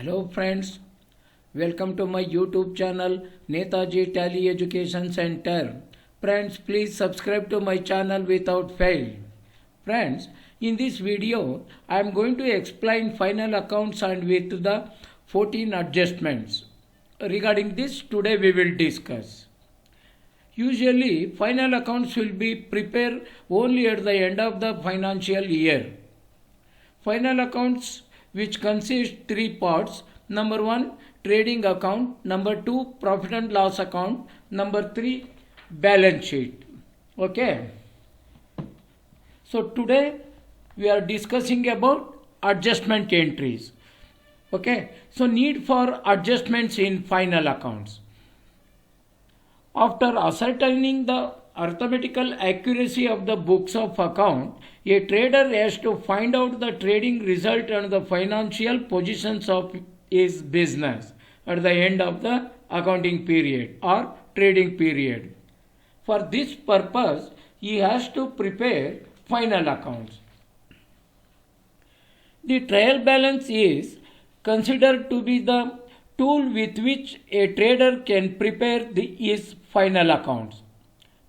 Hello friends, welcome to my YouTube channel Netaji Tally Education Center. Friends, please subscribe to my channel without fail. Friends, in this video I am going to explain final accounts and with the 14 adjustments. Regarding this today we will discuss. Usually final accounts will be prepared only at the end of the financial year. Final accounts which consist three parts. Number 1, trading account. Number 2, profit and loss account. Number 3, balance sheet. Okay. So today we are discussing about adjustment entries. Okay. So need for adjustments in final accounts. After ascertaining the arithmetical accuracy of the books of account, a trader has to find out the trading result and the financial positions of his business at the end of the accounting period or trading period. For this purpose, he has to prepare final accounts. The trial balance is considered to be the tool with which a trader can prepare his final accounts.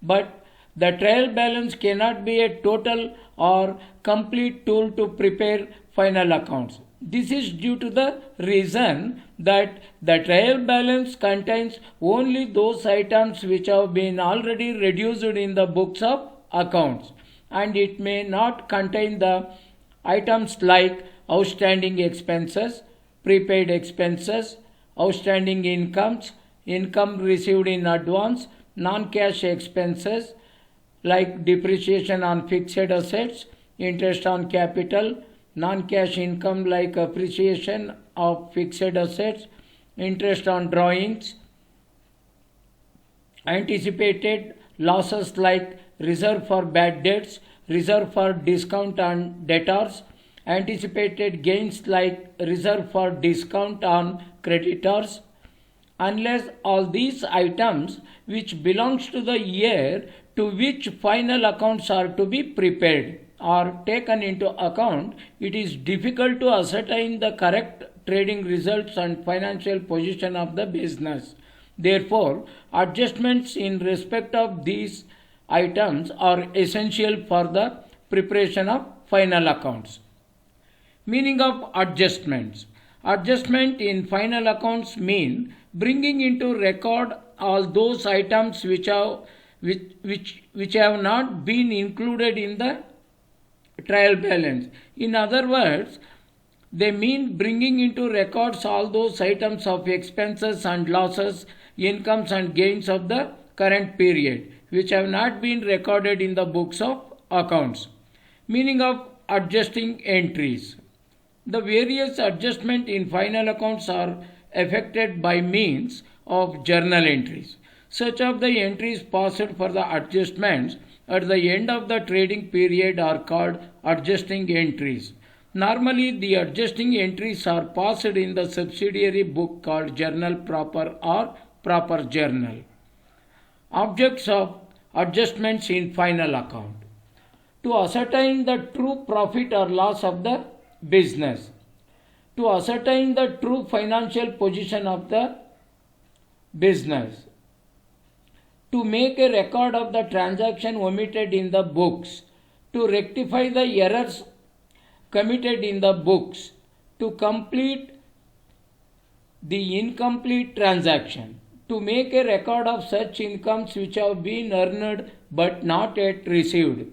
But the trial balance cannot be a total or complete tool to prepare final accounts. This is due to the reason that the trial balance contains only those items which have been already reduced in the books of accounts, and it may not contain the items like outstanding expenses, prepaid expenses, outstanding incomes, income received in advance, non-cash expenses like depreciation on fixed assets, interest on capital, non-cash income like appreciation of fixed assets, interest on drawings, anticipated losses like reserve for bad debts, reserve for discount on debtors, anticipated gains like reserve for discount on creditors. Unless all these items which belongs to the year to which final accounts are to be prepared are taken into account, it is difficult to ascertain the correct trading results and financial position of the business. Therefore, adjustments in respect of these items are essential for the preparation of final accounts. Meaning of adjustments. Adjustment in final accounts mean bringing into record all those items which have not been included in the trial balance. In other words, they mean bringing into records all those items of expenses and losses, incomes and gains of the current period which have not been recorded in the books of accounts. Meaning of adjusting entries. The various adjustments in final accounts are effected by means of journal entries. Such of the entries passed for the adjustments at the end of the trading period are called adjusting entries. Normally, the adjusting entries are passed in the subsidiary book called journal proper or proper journal. Objects of adjustments in final account. To ascertain the true profit or loss of the business, to ascertain the true financial position of the business, to make a record of the transaction omitted in the books, to rectify the errors committed in the books, to complete the incomplete transaction, to make a record of such incomes which have been earned but not yet received,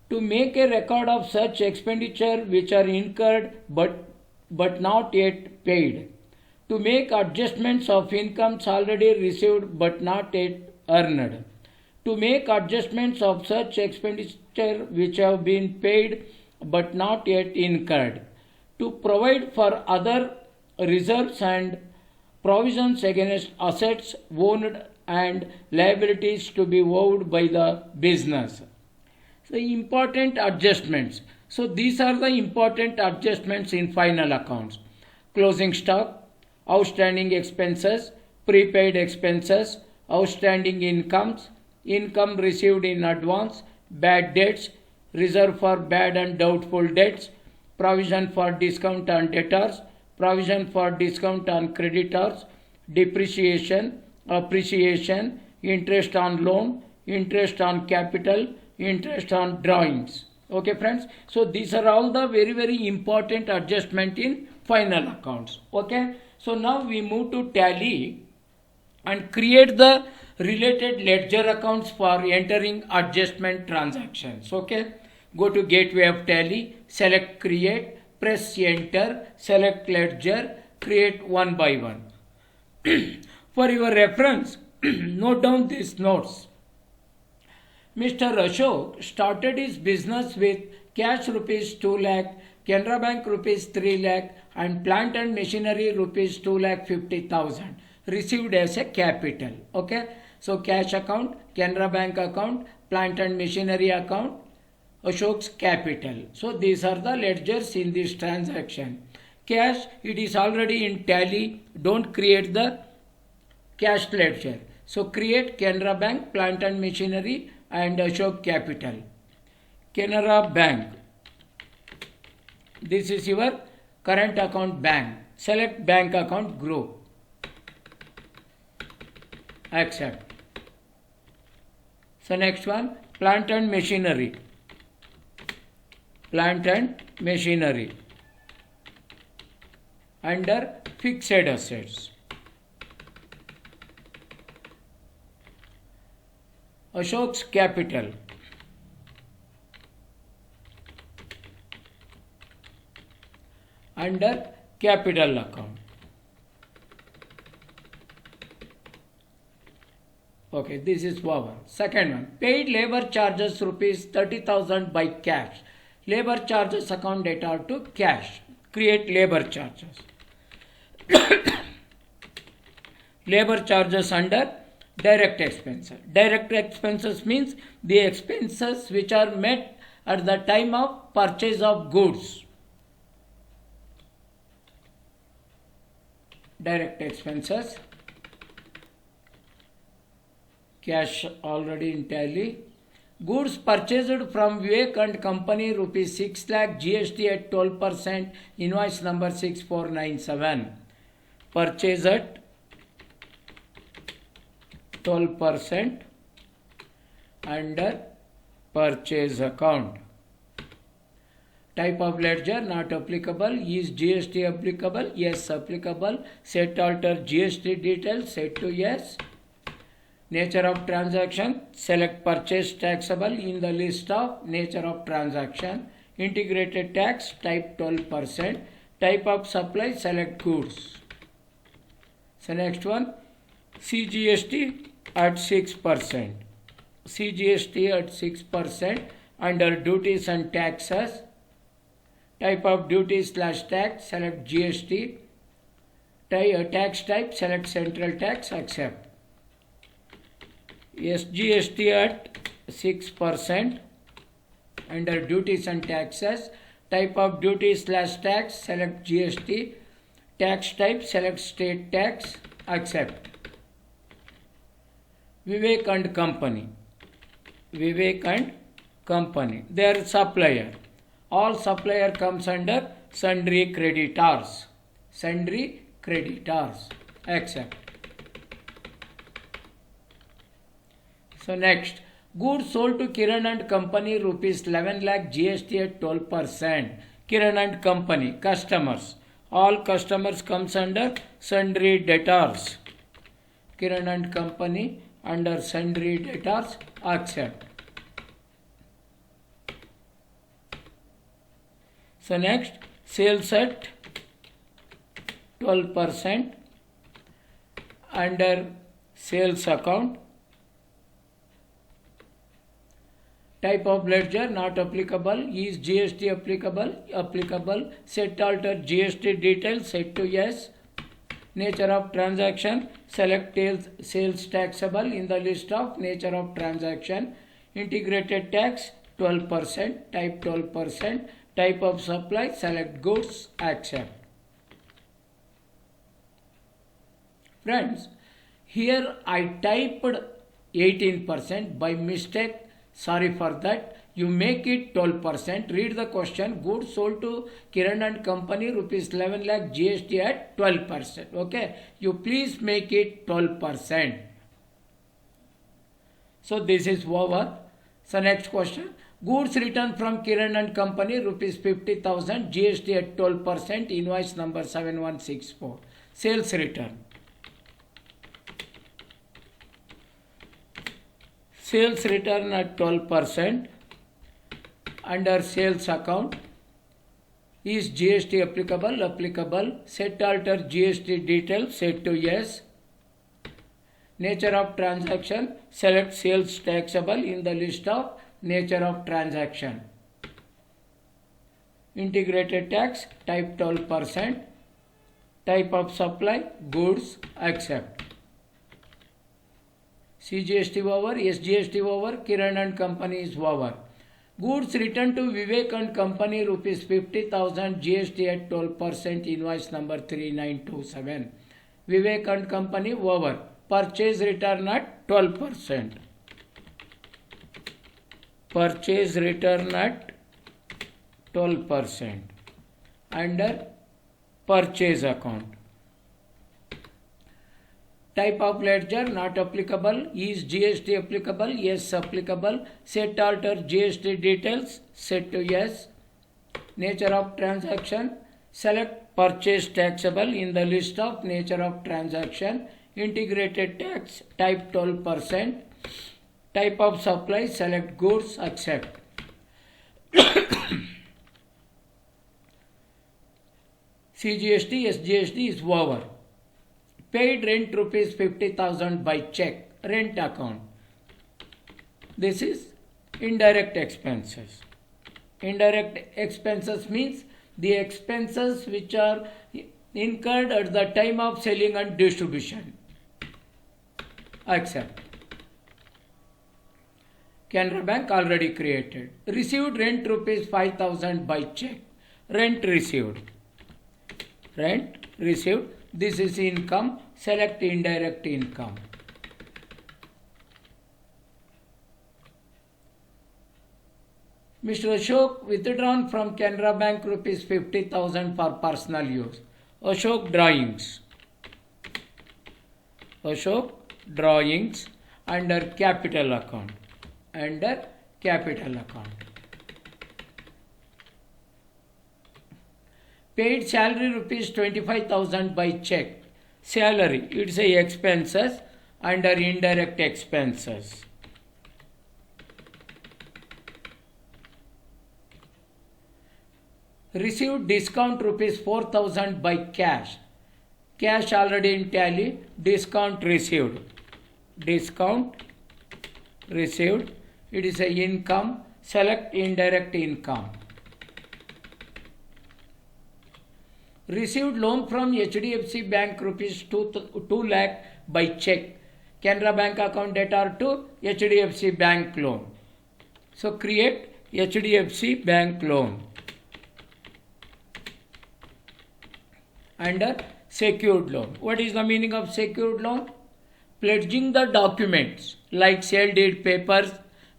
to make a record of such expenditure which are incurred but not yet paid, to make adjustments of incomes already received but not yet earned, to make adjustments of such expenditure which have been paid but not yet incurred, to provide for other reserves and provisions against assets owned and liabilities to be owed by the business. The important adjustments. So these are the important adjustments in final accounts. Closing stock, outstanding expenses, prepaid expenses, outstanding incomes, income received in advance, bad debts, reserve for bad and doubtful debts, provision for discount on debtors, provision for discount on creditors, depreciation, appreciation, interest on loan, interest on capital, interest on drawings. Okay friends, so these are all the very important adjustment in final accounts. Okay, so now we move to tally and create the related ledger accounts for entering adjustment transactions. Okay, go to gateway of tally, select create, press enter, select ledger, create one by one. For your reference, note down these notes. Mr. Ashok started his business with cash rupees 2 lakh, Canara Bank rupees 3 lakh and plant and machinery rupees 2 lakh 50,000 received as a capital. Okay, so cash account, Canara Bank account, plant and machinery account, Ashok's capital. So these are the ledgers in this transaction. Cash, it is already in tally, don't create the cash ledger. So create Canara Bank, plant and machinery and Ashok capital. Canara Bank, this is your current account bank. Select bank account group. Accept. So next one, plant and machinery. Plant and machinery under fixed assets. Ashok's capital. Under capital account. Okay, this is over. Second one, paid labor charges rupees 30,000 by cash. Labor charges account data to cash. Create labor charges. Labor charges under direct expenses. Direct expenses means the expenses which are met at the time of purchase of goods. Direct expenses. Cash already in tally. Goods purchased from Vivek and Company rupees 6 lakh, GST at 12%, invoice number 6497. Purchase at 12% under purchase account. Type of ledger not applicable. Is GST applicable? Yes, applicable. Set alter GST details, set to yes. Nature of transaction, select purchase taxable in the list of nature of transaction. Integrated tax, type 12%. Type of supply, select goods. So next one, CGST at 6%. CGST at 6% under duties and taxes. Type of duty / tax, select GST. Tax type, select central tax, accept. SGST at 6% under duties and taxes. Type of duty / tax, select GST. Tax type, select state tax, accept. Vivek and Company. Vivek and Company. Their supplier. All supplier comes under sundry creditors. Sundry creditors. Accept. So next, goods sold to Kiran and Company rupees 11 lakh, GST at 12%. Kiran and Company, customers. All customers comes under sundry debtors. Kiran and Company under sundry debtors, accept. So next, sales at 12% under sales account. Type of ledger not applicable. Is GST applicable? Applicable. Set alter GST details, set to yes. Nature of transaction, select sales taxable in the list of nature of transaction. Integrated tax 12%, type 12%. Type of supply, select goods, accept. Friends, here I typed 18% by mistake. Sorry for that. You make it 12%. Read the question. Goods sold to Kiran and Company rupees 11 lakh, GST at 12%. Okay. You please make it 12%. So this is over. So next question. Goods returned from Kiran and Company rupees 50,000, GST at 12%, invoice number 7164. Sales return. Sales return at 12% under sales account. Is GST applicable? Applicable. Set alter GST details, set to yes. Nature of transaction, select sales taxable in the list of nature of transaction. Integrated tax, type 12%. Type of supply, goods, accept. CGST over, SGST over, Kiran and Company is over. Goods returned to Vivek and Company rupees 50,000, GST at 12%, invoice number 3927. Vivek and Company over. Purchase return at 12%. Purchase return at 12% under purchase account. Type of ledger not applicable. Is GST applicable? Yes, applicable. Set alter GST details, set to yes. Nature of transaction, select purchase taxable in the list of nature of transaction. Integrated tax, type 12%. Type of supply, select goods, accept. CGST, SGST is over. Paid rent rupees 50,000 by check, rent account. This is indirect expenses. Indirect expenses means the expenses which are incurred at the time of selling and distribution. Accept. Canara Bank already created. Received rent rupees 5,000 by check. Rent received. Rent received. This is income. Select indirect income. Mr. Ashok withdrawn from Canara Bank rupees 50,000 for personal use. Ashok drawings. Ashok drawings under capital account. Under capital account. Paid salary rupees 25,000 by check. Salary, it's a expenses under indirect expenses. Received discount rupees 4,000 by cash. Cash already in tally. Discount received. Discount received. It is a income. Select indirect income. Received loan from HDFC Bank rupees 2 lakh by check. Canara Bank account data to HDFC Bank loan. So create HDFC Bank loan. Under secured loan. What is the meaning of secured loan? Pledging the documents like sale deed papers,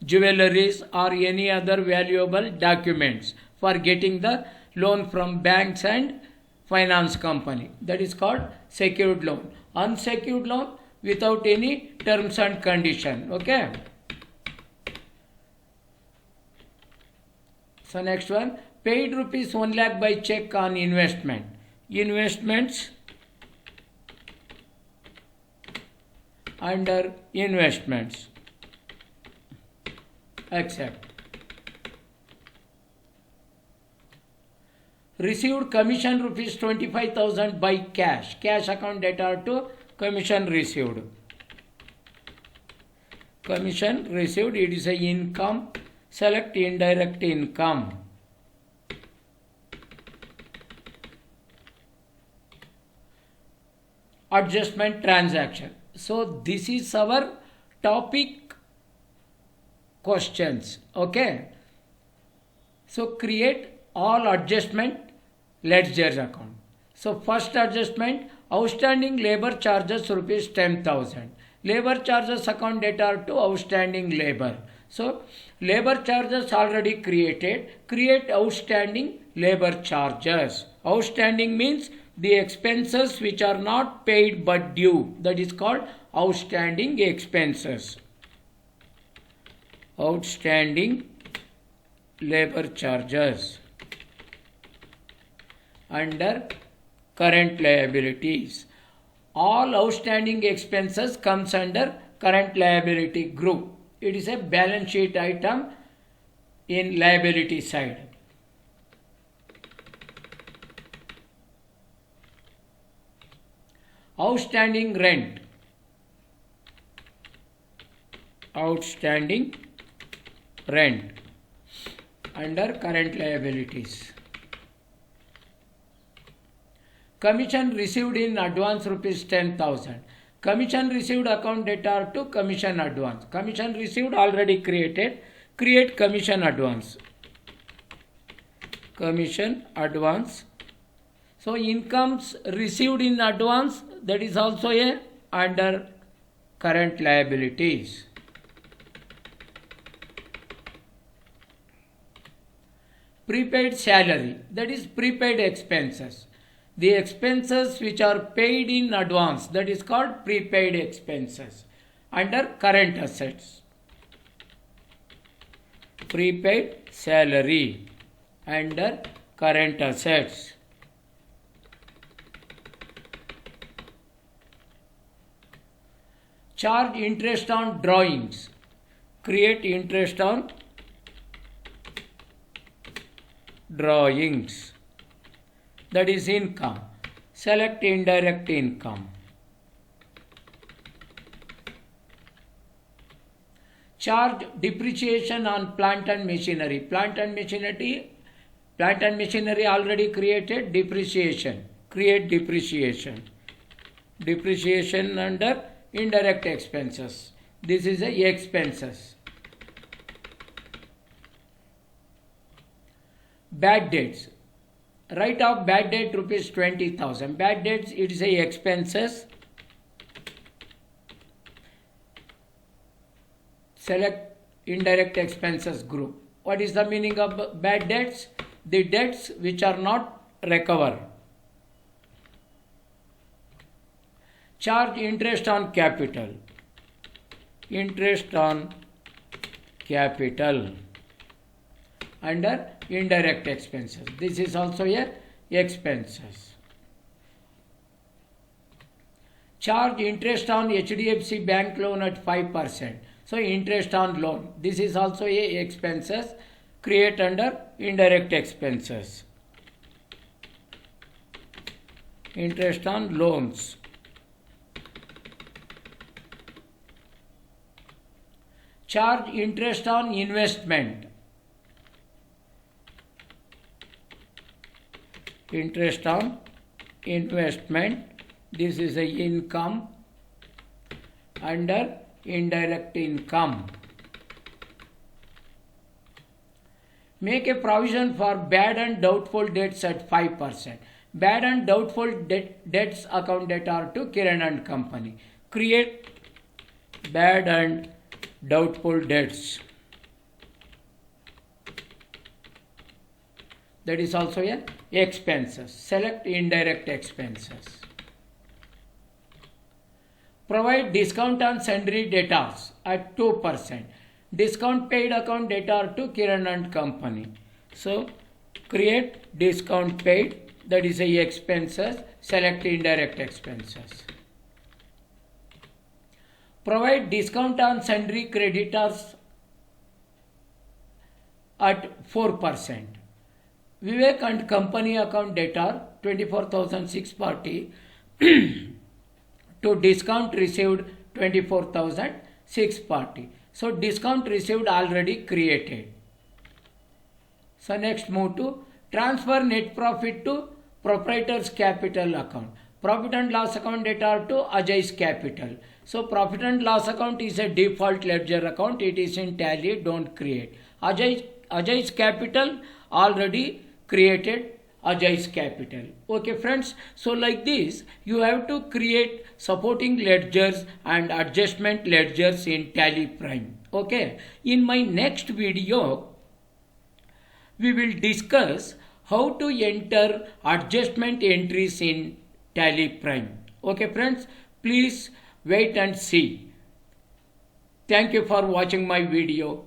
jewelries or any other valuable documents for getting the loan from banks and finance company. That is called secured loan. Unsecured loan without any terms and condition. Okay. So next one. Paid rupees 1 lakh by check on investment. Investments under investments. Accept. Received commission rupees 25,000 by cash. Cash account data to commission received. Commission received, it is a income. Select indirect income. Adjustment transaction. So this is our topic questions. Okay. So create all adjustment ledger account. So first adjustment, outstanding labor charges rupees 10,000. Labor charges account data to outstanding labor. So labor charges already created. Create outstanding labor charges. Outstanding means the expenses which are not paid but due. That is called outstanding expenses. Outstanding labor charges under current liabilities. All outstanding expenses comes under current liability group. It is a balance sheet item in liability side. Outstanding rent. Outstanding rent under current liabilities. Commission received in advance rupees 10,000. Commission received account debtor to commission advance. Commission received already created. Create commission advance. Commission advance. So incomes received in advance, that is also a under current liabilities. Prepaid salary, that is prepaid expenses. The expenses which are paid in advance, that is called prepaid expenses under current assets. Prepaid salary under current assets. Charge interest on drawings. Create interest on drawings. That is income. Select indirect income. Charge depreciation on plant and machinery. Plant and machinery already created. Depreciation. Create depreciation. Depreciation under indirect expenses. This is a expenses. Bad debts. Write off bad debt rupees 20,000. Bad debts, it is a expenses. Select indirect expenses group. What is the meaning of bad debts? The debts which are not recovered. Charge interest on capital. Interest on capital under indirect expenses. This is also a expenses. Charge interest on HDFC bank loan at 5%. So interest on loan. This is also a expenses. Create under indirect expenses. Interest on loans. Charge interest on investment. Interest on investment. This is a income under indirect income. Make a provision for bad and doubtful debts at 5%. Bad and doubtful debts account debtor to Kiran and Company. Create bad and doubtful debts. That is also a expenses. Select indirect expenses. Provide discount on sundry debtors at 2%. Discount paid account debtor to Kiran and Company. So create discount paid, that is a expenses. Select indirect expenses. Provide discount on sundry creditors at 4%. Vivek and Company account debtor 24,640 to discount received 24,640. So discount received already created. So next move to transfer net profit to proprietor's capital account. Profit and loss account debtor to Ajay's capital. So profit and loss account is a default ledger account. It is in Tally, don't create. Ajay's capital already created Ajay's capital. Okay friends, so like this you have to create supporting ledgers and adjustment ledgers in Tally Prime. Okay, in my next video we will discuss how to enter adjustment entries in Tally Prime. Okay friends, please wait and see. Thank you for watching my video.